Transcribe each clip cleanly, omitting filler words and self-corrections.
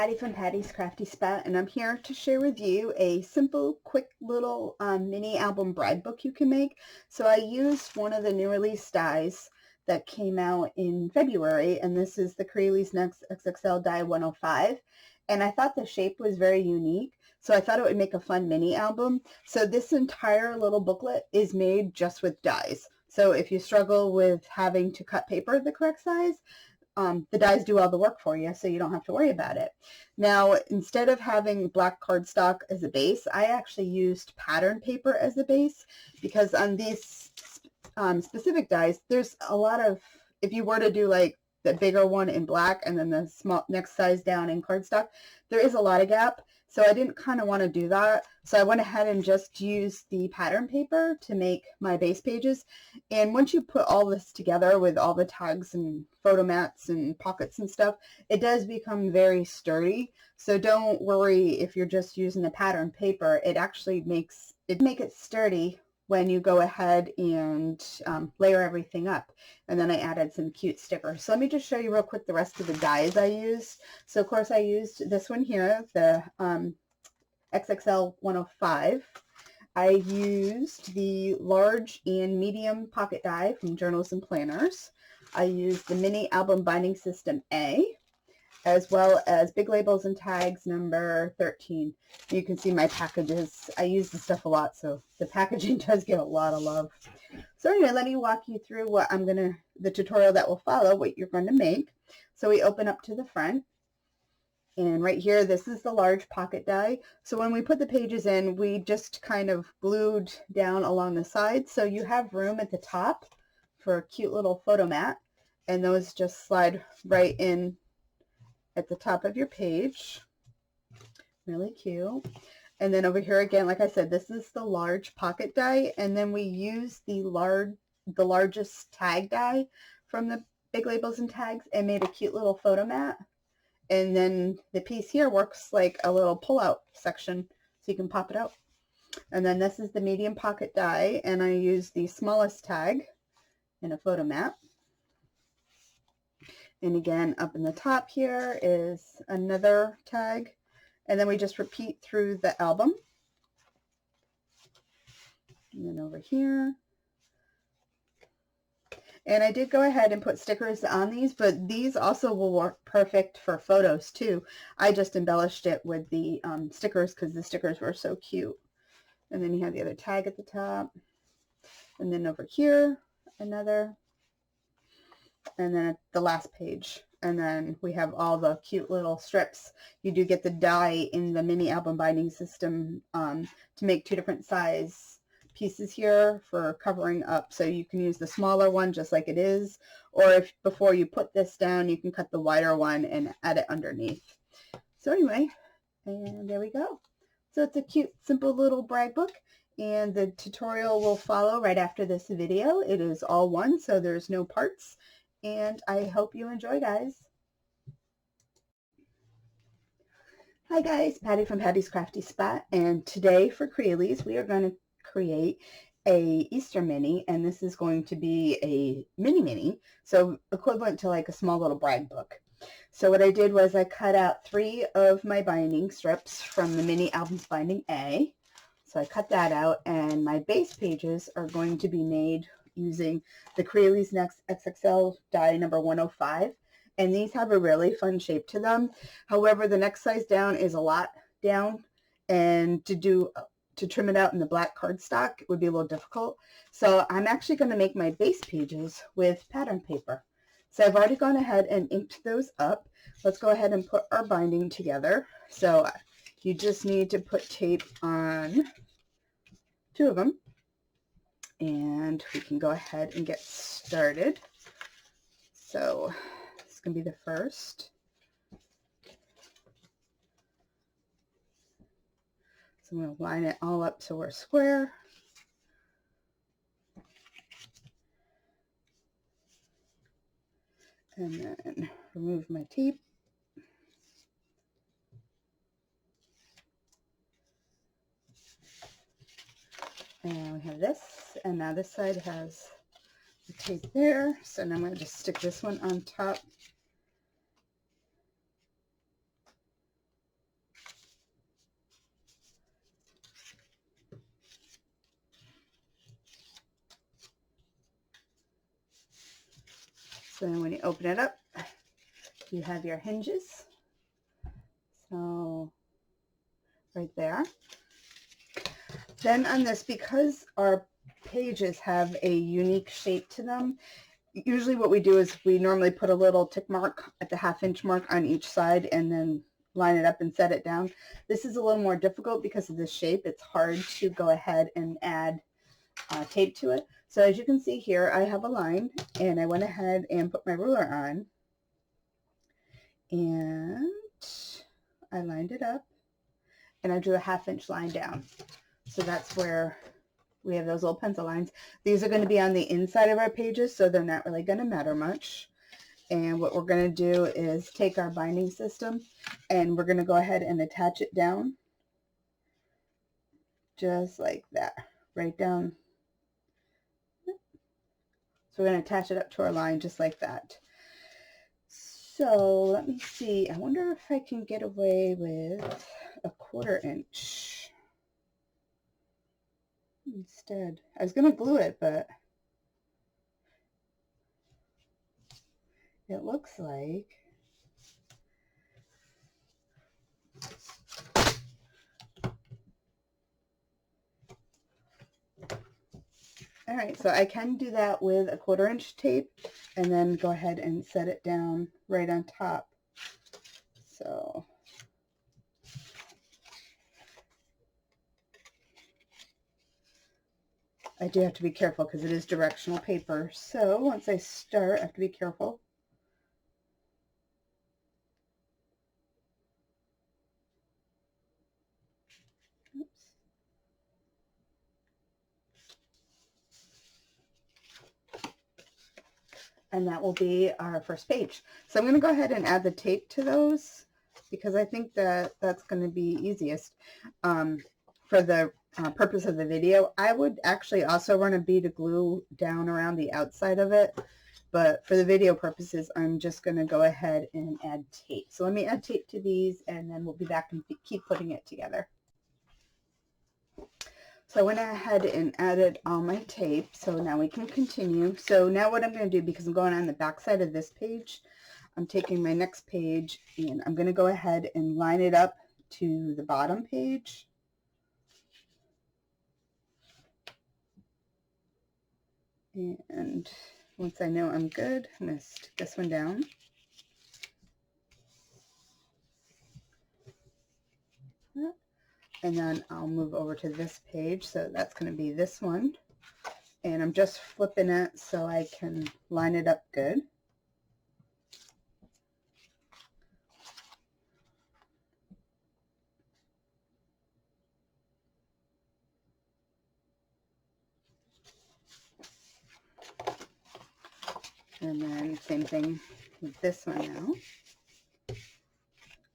Patty from Patty's Crafty Spot, and I'm here to share with you a simple, quick little mini album bride book you can make. So I used one of the new release dies that came out in February, and this is the Crealies Next XXL Die 105. And I thought the shape was very unique, so I thought it would make a fun mini album. So this entire little booklet is made just with dies. So if you struggle with having to cut paper the correct size, the dies do all the work for you, so you don't have to worry about it. Now, instead of having black cardstock as a base, I actually used pattern paper as a base, because on these specific dies, there's a lot of, if you were to do like the bigger one in black and then the small next size down in cardstock, there is a lot of gap. So I didn't kind of want to do that. So I went ahead and just used the pattern paper to make my base pages. And once you put all this together with all the tags and photo mats and pockets and stuff, it does become very sturdy. So don't worry if you're just using the pattern paper. It actually makes it sturdy when you go ahead and layer everything up. And then I added some cute stickers. So let me just show you real quick the rest of the dies I used. So of course I used this one here, the XXL 105. I used the large and medium pocket die from Journals and Planners. I used the mini album binding system A, as well as Big Labels and Tags number 13. You can see my packages. I use this stuff a lot, so the packaging does get a lot of love. So anyway, let me walk you through what the tutorial that will follow, what you're going to make. So we open up to the front, and right here, this is the large pocket die. So when we put the pages in, we just kind of glued down along the sides, so you have room at the top for a cute little photo mat, and those just slide right in at the top of your page. Really cute. And then over here again, like I said, this is the large pocket die, and then we use the largest tag die from the Big Labels and Tags and made a cute little photo mat. And then the piece here works like a little pull-out section, so you can pop it out. And then this is the medium pocket die, and I used the smallest tag in a photo mat. And again, up in the top here is another tag. And then we just repeat through the album. And then over here. And I did go ahead and put stickers on these, but these also will work perfect for photos too. I just embellished it with the stickers because the stickers were so cute. And then you have the other tag at the top. And then over here, another. And then at the last page, and then we have all the cute little strips. You do get the die in the mini album binding system to make two different size pieces here for covering up, so you can use the smaller one just like it is, or if before you put this down, you can cut the wider one and add it underneath. So anyway, and there we go. So it's a cute, simple little brag book, and the tutorial will follow right after this video. It is all one, so there's no parts. And I hope you enjoy, guys. Hi guys, Patty from Patty's Crafty Spot, and today for Crealies we are going to create a Easter mini, and this is going to be a mini, so equivalent to like a small little brag book. So what I did was I cut out 3 of my binding strips from the mini album's binding A. So I cut that out, and my base pages are going to be made using the Crealies Next XXL die number 105, and these have a really fun shape to them. However, the next size down is a lot down, and to trim it out in the black cardstock would be a little difficult. So I'm actually going to make my base pages with pattern paper. So I've already gone ahead and inked those up. Let's go ahead and put our binding together. So you just need to put tape on 2 of them. And we can go ahead and get started. So this is going to be the first. So I'm going to line it all up so we're square. And then remove my tape. And we have this, and now this side has the tape there. So now I'm going to just stick this one on top So then when you open it up, you have your hinges. So right there. Then on this, because our pages have a unique shape to them, usually what we do is we normally put a little tick mark at the 1/2 inch mark on each side and then line it up and set it down. This is a little more difficult because of the shape. It's hard to go ahead and add tape to it. So as you can see here, I have a line, and I went ahead and put my ruler on, and I lined it up, and I drew a 1/2 inch line down. So that's where we have those little pencil lines. These are going to be on the inside of our pages, so they're not really going to matter much. And what we're going to do is take our binding system, and we're going to go ahead and attach it down, just like that, right down. So we're going to attach it up to our line just like that. So let me see. I wonder if I can get away with a 1/4 inch instead. I was going to glue it, but it looks like all right, so I can do that with a 1/4 inch tape and then go ahead and set it down right on top. So I do have to be careful because it is directional paper. So once I start, I have to be careful. Oops. And that will be our first page. So I'm going to go ahead and add the tape to those because I think that that's going to be easiest for the purpose of the video. I would actually also run a bead of glue down around the outside of it, but for the video purposes, I'm just going to go ahead and add tape. So let me add tape to these, and then we'll be back and keep putting it together. So I went ahead and added all my tape, so now we can continue. So now what I'm going to do, because I'm going on the back side of this page, I'm taking my next page and I'm going to go ahead and line it up to the bottom page. And once I know I'm good, I'm going to stick this one down. And then I'll move over to this page, so that's going to be this one. And I'm just flipping it so I can line it up good. And then same thing with this one now.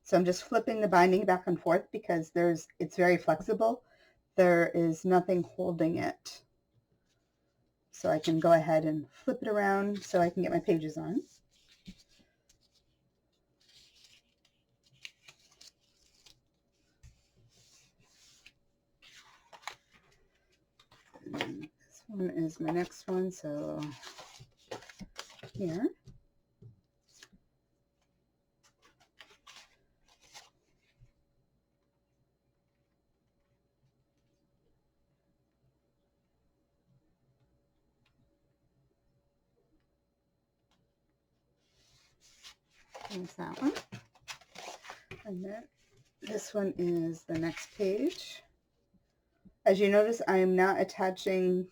So I'm just flipping the binding back and forth because it's very flexible. There is nothing holding it. So I can go ahead and flip it around so I can get my pages on. And this one is my next one, so here. There's that one. And then this one is the next page. As you notice, I am not attaching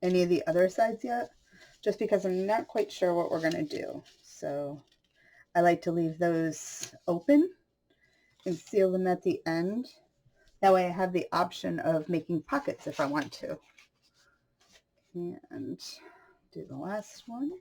any of the other sides yet, just because I'm not quite sure what we're going to do. So I like to leave those open and seal them at the end. That way I have the option of making pockets if I want to. And do the last one.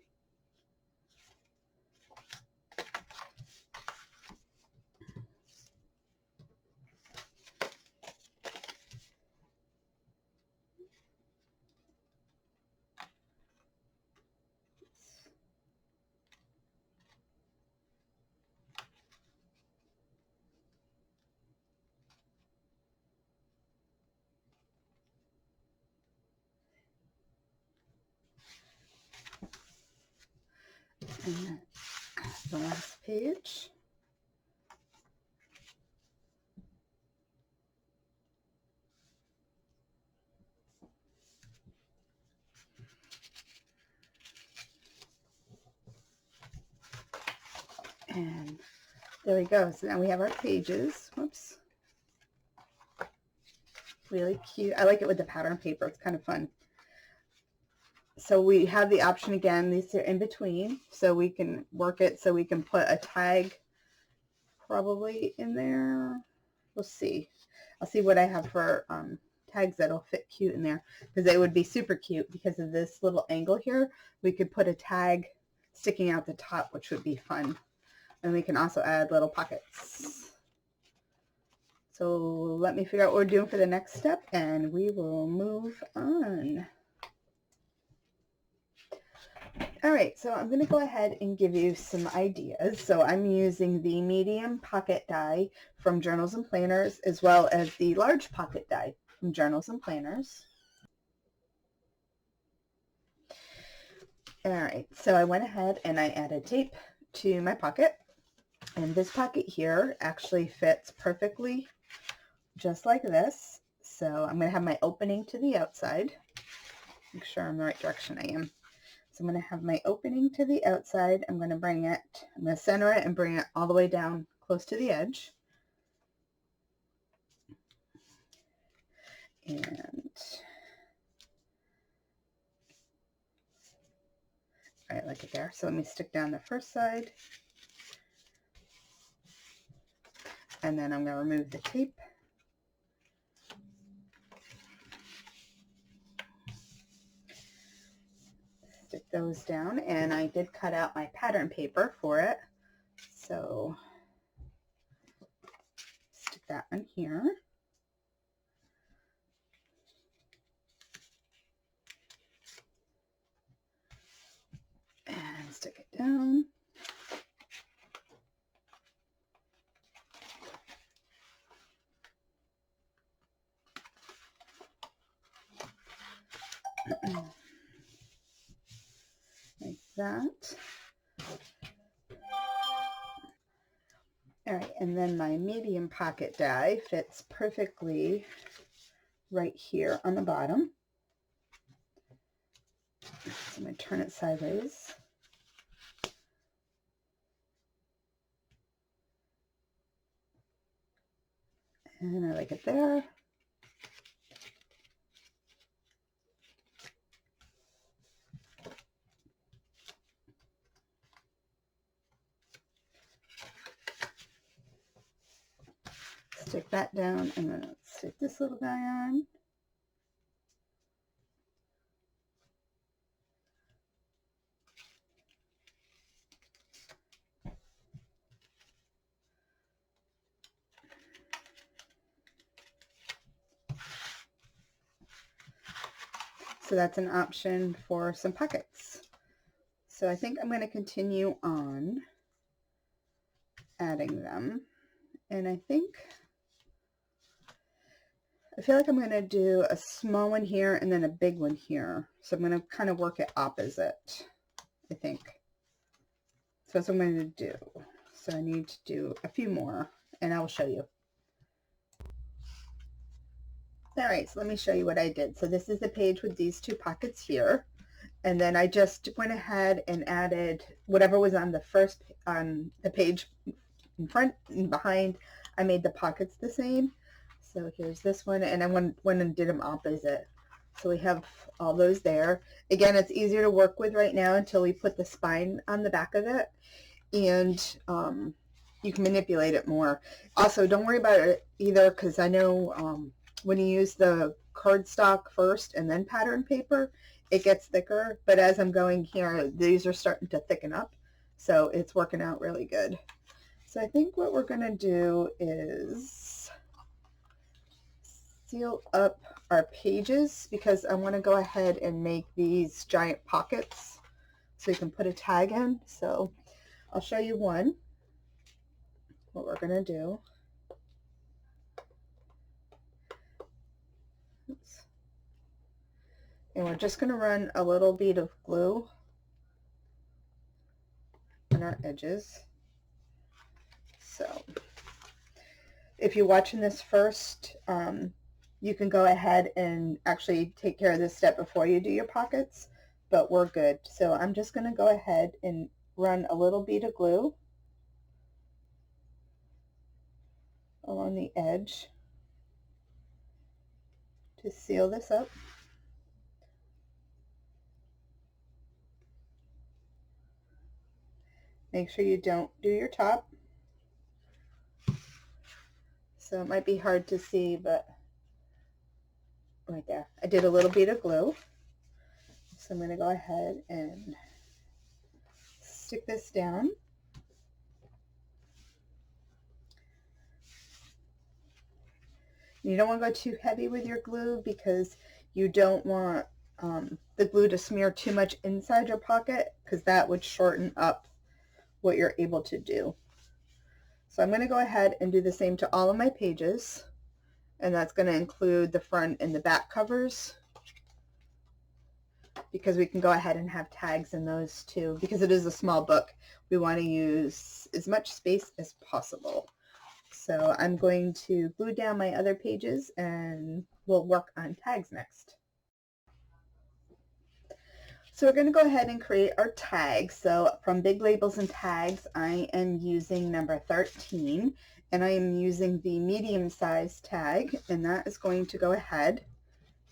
And then the last page. And there we go. So now we have our pages. Whoops. Really cute. I like it with the pattern paper. It's kind of fun. So we have the option again. These are in between. So we can work it so we can put a tag probably in there. We'll see. I'll see what I have for tags that'll fit cute in there, because they would be super cute because of this little angle here. We could put a tag sticking out the top, which would be fun. And we can also add little pockets. So let me figure out what we're doing for the next step and we will move on. All right, so I'm going to go ahead and give you some ideas. So I'm using the medium pocket die from Journals and Planners, as well as the large pocket die from Journals and Planners. All right, so I went ahead and I added tape to my pocket. And this pocket here actually fits perfectly just like this. So I'm going to have my opening to the outside. Make sure I'm in the right direction I am. So I'm going to have my opening to the outside. I'm going to center it and bring it all the way down close to the edge. And all right, like it there. So let me stick down the first side. And then I'm going to remove the tape. Stick those down, and I did cut out my pattern paper for it. So stick that on here. And stick it down. Like that. All right, and then my medium pocket die fits perfectly right here on the bottom. So I'm going to turn it sideways. And I like it there. Stick that down, and then let's stick this little guy on. So that's an option for some pockets. So I think I'm going to continue on adding them. And I feel like I'm going to do a small one here and then a big one here. So I'm going to kind of work it opposite, I think. So that's what I'm going to do. So I need to do a few more, and I will show you. All right, so let me show you what I did. So this is the page with these two pockets here. And then I just went ahead and added whatever was on the first, on the page in front and behind. I made the pockets the same. So here's this one, and I went and did them opposite. So we have all those there. Again, it's easier to work with right now until we put the spine on the back of it. And you can manipulate it more. Also, don't worry about it either, because I know when you use the cardstock first and then pattern paper, it gets thicker. But as I'm going here, these are starting to thicken up. So it's working out really good. So I think what we're going to do is seal up our pages, because I want to go ahead and make these giant pockets so you can put a tag in. So I'll show you one, what we're going to do. Oops. And we're just going to run a little bead of glue our edges. So if you're watching this first, you can go ahead and actually take care of this step before you do your pockets, but we're good. So I'm just going to go ahead and run a little bead of glue along the edge to seal this up. Make sure you don't do your top. So it might be hard to see, but right there. I did a little bead of glue. So I'm going to go ahead and stick this down. You don't want to go too heavy with your glue because you don't want the glue to smear too much inside your pocket, because that would shorten up what you're able to do. So I'm going to go ahead and do the same to all of my pages, and that's going to include the front and the back covers, because we can go ahead and have tags in those too. Because it is a small book, we want to use as much space as possible. So I'm going to glue down my other pages and we'll work on tags next. So we're going to go ahead and create our tags. So from Big Labels and Tags, I am using number 13, and I am using the medium size tag, and that is going to go ahead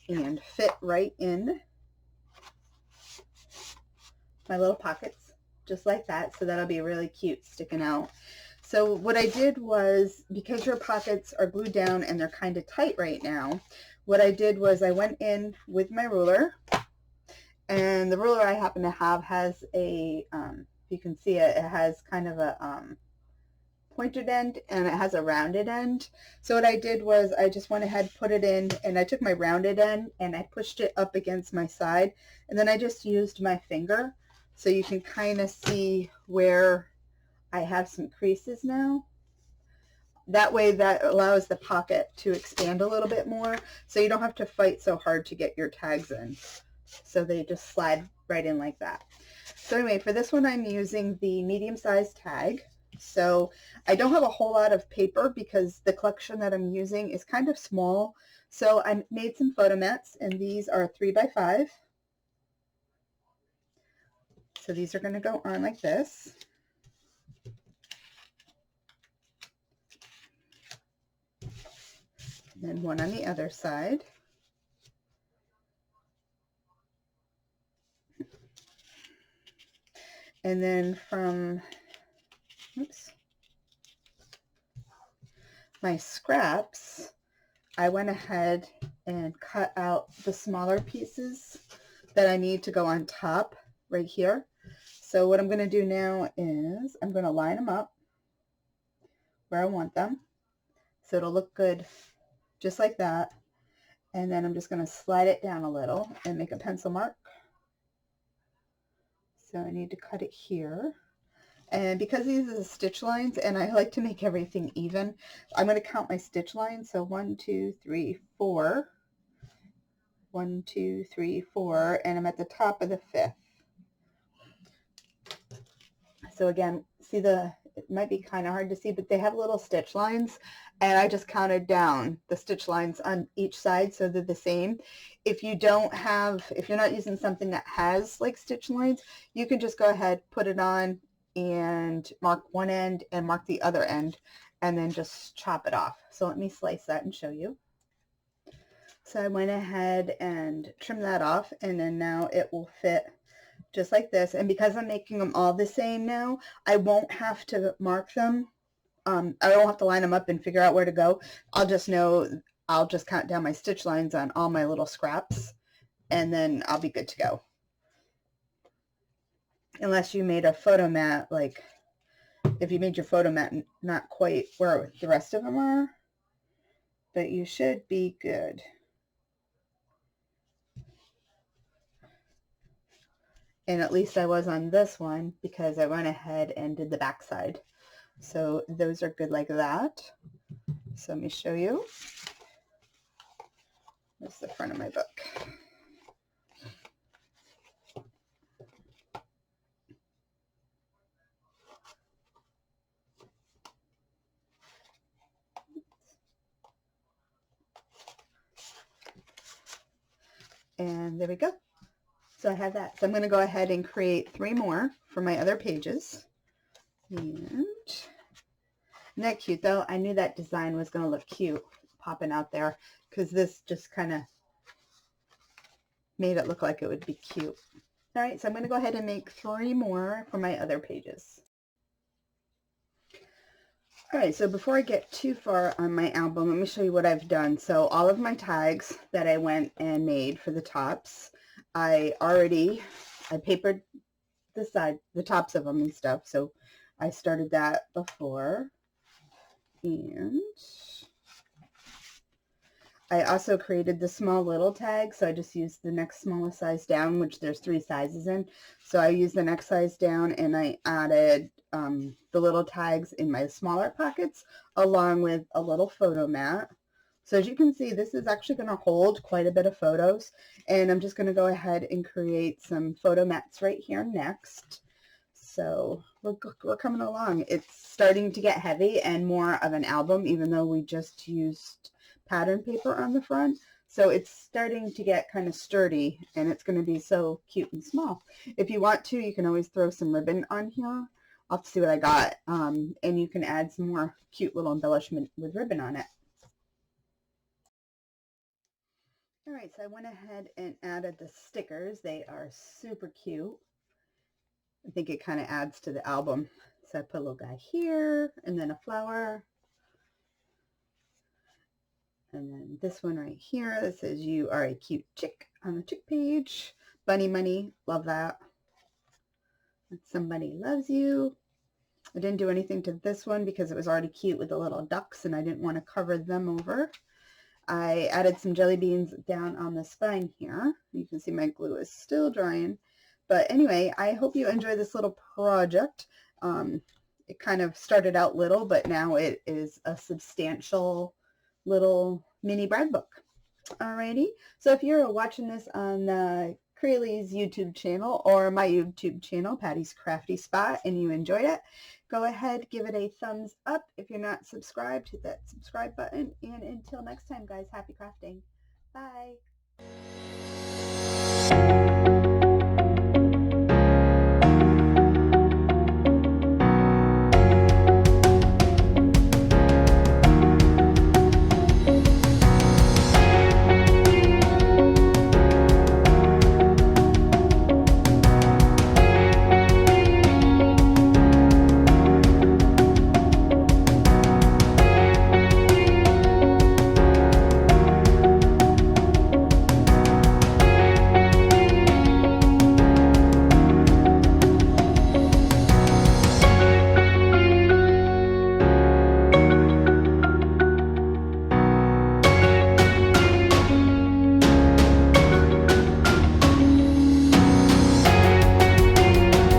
and fit right in my little pockets, just like that. So that'll be really cute sticking out. So what I did was, because your pockets are glued down and they're kind of tight right now, what I did was I went in with my ruler, and the ruler I happen to have has a, you can see it, it has kind of a pointed end and it has a rounded end. So what I did was I just went ahead, put it in, and I took my rounded end and I pushed it up against my side, and then I just used my finger so you can kind of see where I have some creases now. That way that allows the pocket to expand a little bit more, so you don't have to fight so hard to get your tags in. So they just slide right in like that. So anyway, for this one I'm using the medium sized tag. So I don't have a whole lot of paper because the collection that I'm using is kind of small. So I made some photo mats, and these are 3 by 5. So these are going to go on like this. And then one on the other side. And then from, oops, my scraps, I went ahead and cut out the smaller pieces that I need to go on top right here. So what I'm going to do now is I'm going to line them up where I want them, so it'll look good just like that. And then I'm just going to slide it down a little and make a pencil mark. So I need to cut it here. And because these are the stitch lines, and I like to make everything even, I'm going to count my stitch lines. So 1, 2, 3, 4. 1, 2, 3, 4, and I'm at the top of the 5th. So again, see, it might be kind of hard to see, but they have little stitch lines, and I just counted down the stitch lines on each side so they're the same. If you're not using something that has like stitch lines, you can just go ahead, put it on, and mark one end and mark the other end, and then just chop it off. So let me slice that and show you. So I went ahead and trimmed that off, and then now it will fit just like this. And because I'm making them all the same now, I won't have to mark them. I don't have to line them up and figure out where to go. I'll just count down my stitch lines on all my little scraps, and then I'll be good to go. Unless you made a photo mat, like if you made your photo mat not quite where the rest of them are, but you should be good. And at least I was on this one because I went ahead and did the back side. So those are good like that. So let me show you. This is the front of my book. And there we go. So I have that. So I'm going to go ahead and create 3 more for my other pages. And isn't that cute though? I knew that design was going to look cute popping out there because this just kind of made it look like it would be cute. All right, so I'm going to go ahead and make 3 more for my other pages. All right, so before I get too far on my album, let me show you what I've done. So all of my tags that I went and made for the tops, I papered the tops of them and stuff. So I started that before. And I also created the small little tag, so I just used the next smallest size down, which there's 3 sizes in. So I used the next size down, and I added the little tags in my smaller pockets, along with a little photo mat. So as you can see, this is actually going to hold quite a bit of photos, and I'm just going to go ahead and create some photo mats right here next. So we're coming along. It's starting to get heavy and more of an album, even though we just used pattern paper on the front. So it's starting to get kind of sturdy, and it's going to be so cute and small. If you want to, you can always throw some ribbon on here. I'll have to see what I got, and you can add some more cute little embellishment with ribbon on it. All right, so I went ahead and added the stickers. They are super cute. I think it kind of adds to the album. So I put a little guy here, and then a flower. And then this one right here that says, "You are a cute chick," on the chick page. Bunny money, love that. Somebody loves you. I didn't do anything to this one because it was already cute with the little ducks, and I didn't want to cover them over. I added some jelly beans down on the spine here. You can see my glue is still drying. But anyway, I hope you enjoy this little project. It kind of started out little, but now it is a substantial little mini brag book. Alrighty, so if you're watching this on the Crealies YouTube channel or my YouTube channel, Patty's Crafty Spot, and you enjoyed it, go ahead, give it a thumbs up. If you're not subscribed, hit that subscribe button. And until next time, guys, happy crafting. Bye.